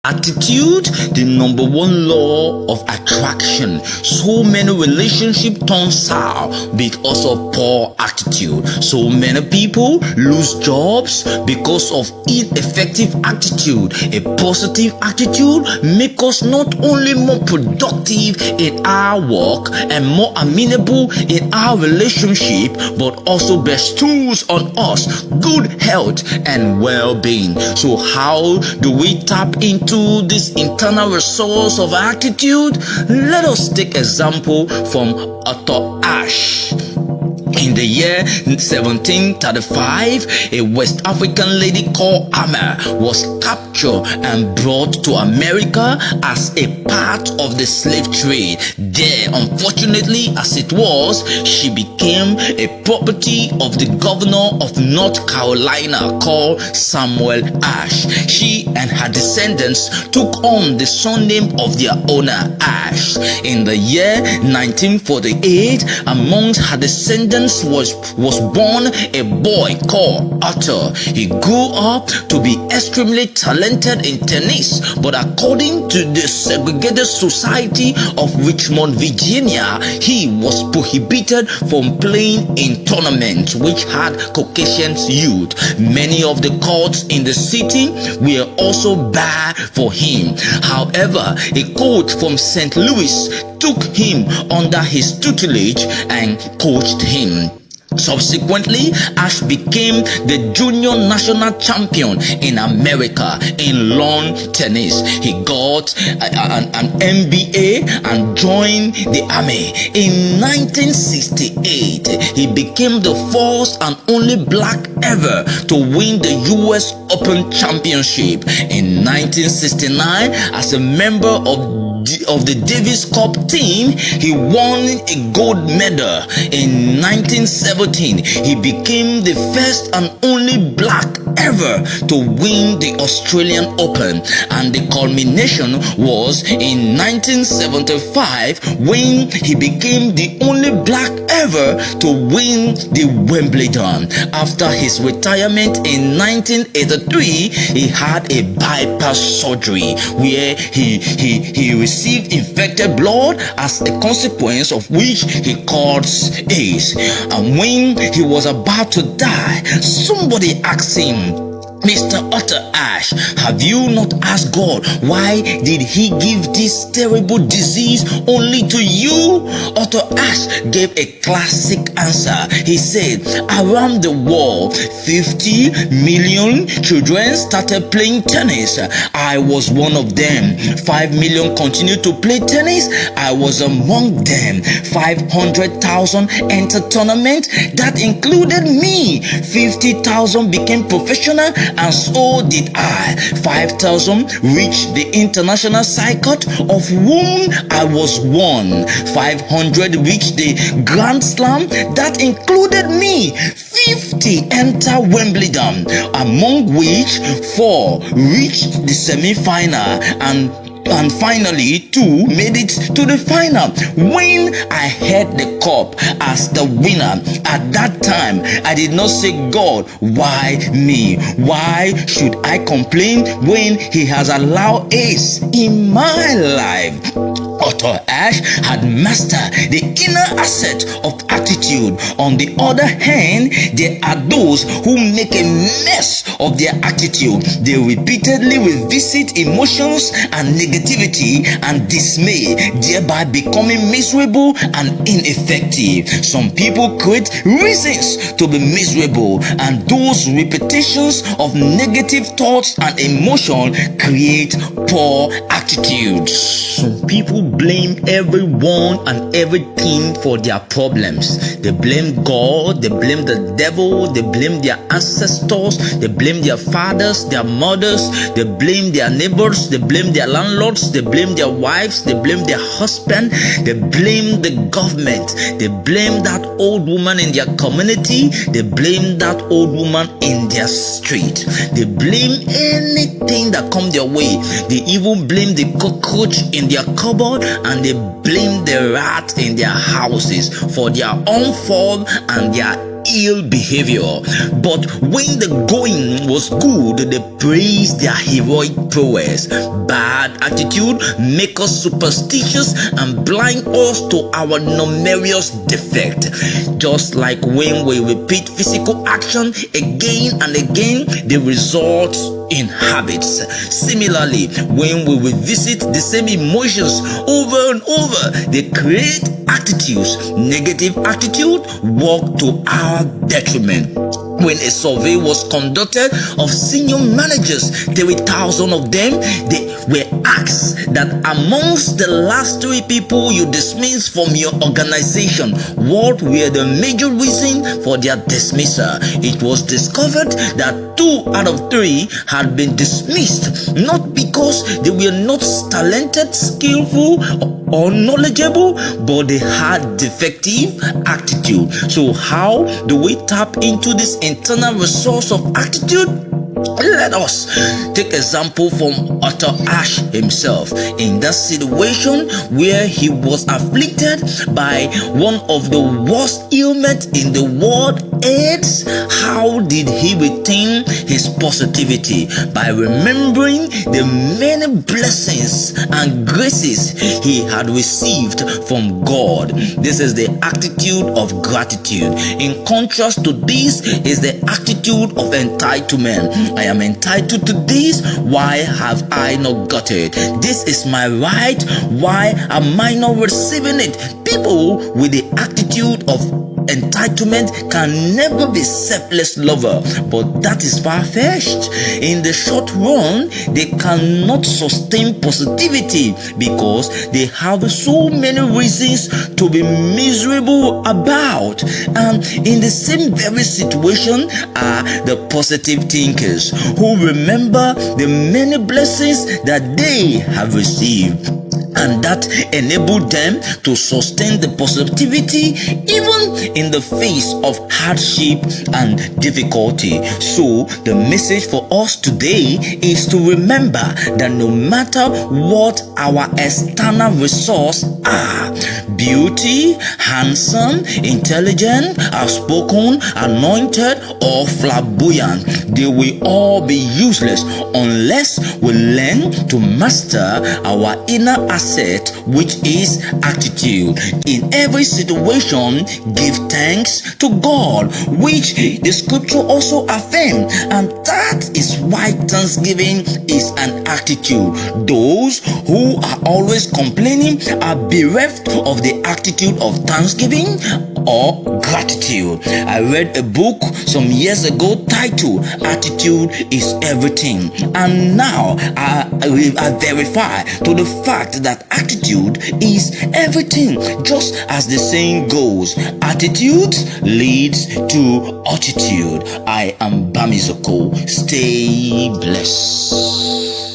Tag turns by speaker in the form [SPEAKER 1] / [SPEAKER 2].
[SPEAKER 1] Attitude, the number one law of attraction. So many relationships turn sour because of poor attitude. So many people lose jobs because of ineffective attitude. A positive attitude makes us not only more productive in our work and more amenable in our relationship, but also bestows on us good health and well-being. So how do we tap into this internal resource of attitude? Let us take example from Arthur Ashe. In the year 1735, a West African lady called Amma was captured and brought to America as a part of the slave trade. There, unfortunately as it was, she became a property of the governor of North Carolina called Samuel Ashe. She and her descendants took on the surname of their owner, Ashe. In the year 1948, amongst her descendants was born a boy called Arthur. He grew up to be extremely talented in tennis, but according to the segregated society of Richmond, Virginia, he was prohibited from playing in tournaments which had Caucasian youth. Many of the courts in the city were also barred for him. However, a coach from St. Louis took him under his tutelage and coached him. Subsequently, Ashe became the junior national champion in America in lawn tennis. He got an MBA and joined the army. In 1968, he became the first and only black ever to win the US Open Championship. In 1969, as a member of the Davis Cup team, he won a gold medal. In 1917, he became the first and only black ever to win the Australian Open, and the culmination was in 1975 when he became the only black ever to win the Wimbledon. After his retirement in 1983, he had a bypass surgery where he received infected blood, as a consequence of which he caught AIDS. And when he was about to die, somebody asked him, "Mr. Arthur Ashe, have you not asked God why did he give this terrible disease only to you?" Arthur Ashe gave a classic answer. He said, "Around the world, 50 million children started playing tennis. I was one of them. 5 million continued to play tennis. I was among them. 500,000 entered tournament. That included me. 50,000 became professional, and so did I. 5,000 reached the international circuit, of whom I was one. 500 reached the Grand Slam, that included me. 50 entered Wimbledon, among which 4 reached the semi-final, and finally 2 made it to the final. When I had the cup as the winner, at that time I did not say, 'God, why me? Why should I complain when he has allowed ace in my life?'" Arthur Ashe had mastered the inner asset of attitude. On the other hand, there are those who make a mess of their attitude. They repeatedly revisit emotions and negativity and dismay, thereby becoming miserable and ineffective. Some people create reasons to be miserable, and those repetitions of negative thoughts and emotion create poor attitudes. Some people blame everyone and everything for their problems. They blame God, they blame the devil, they blame their ancestors, they blame their fathers, their mothers, they blame their neighbors, they blame their landlords, they blame their wives, they blame their husband, they blame the government, they blame that old woman in their community, they blame that old woman in their street. They blame anything that comes their way. They even blame the cockroach in their cupboard, and they blame the rat in their houses for their own fault and their ill behavior. But when the going was good, they praised their heroic prowess. Bad attitude make us superstitious and blind us to our numerous defect. Just like when we repeat physical action again and again, the results in habits. Similarly, when we revisit the same emotions over and over, they create attitudes. Negative attitude work to our detriment. When a survey was conducted of senior managers, 3,000 of them, they were asked that amongst the last 3 people you dismissed from your organization, what were the major reasons for their dismissal? It was discovered that 2 out of 3 had been dismissed, not because they were not talented, skillful, or knowledgeable, but they had defective attitude. So how do we tap into this internal resource of attitude? Let us take example from Arthur Ashe himself. In that situation where he was afflicted by one of the worst ailments in the world, AIDS, how did he retain his positivity? By remembering the many blessings and graces he had received from God. This is the attitude of gratitude. In contrast to this is the attitude of entitlement. I am entitled to this. Why have I not got it? This is my right. Why am I not receiving it? People with the attitude of entitlement can never be selfless lover, but that is far-fetched. In the short run, they cannot sustain positivity because they have so many reasons to be miserable about. And in the same very situation are the positive thinkers who remember the many blessings that they have received, and that enabled them to sustain the positivity even in the face of hardship and difficulty. So the message for us today is to remember that no matter what our external resources are, beauty, handsome, intelligent, outspoken, anointed, or flamboyant, they will all be useless unless we learn to master our inner asset, which is attitude. In every situation, give thanks to God, which the scripture also affirms, and that is why thanksgiving is an attitude. Those who are always complaining are bereft of the attitude of thanksgiving or gratitude. I read a book some years ago titled Attitude is Everything, and now I verify to the fact that attitude is everything. Just as the saying goes, attitude leads to altitude. I am Bamizoko. Stay blessed.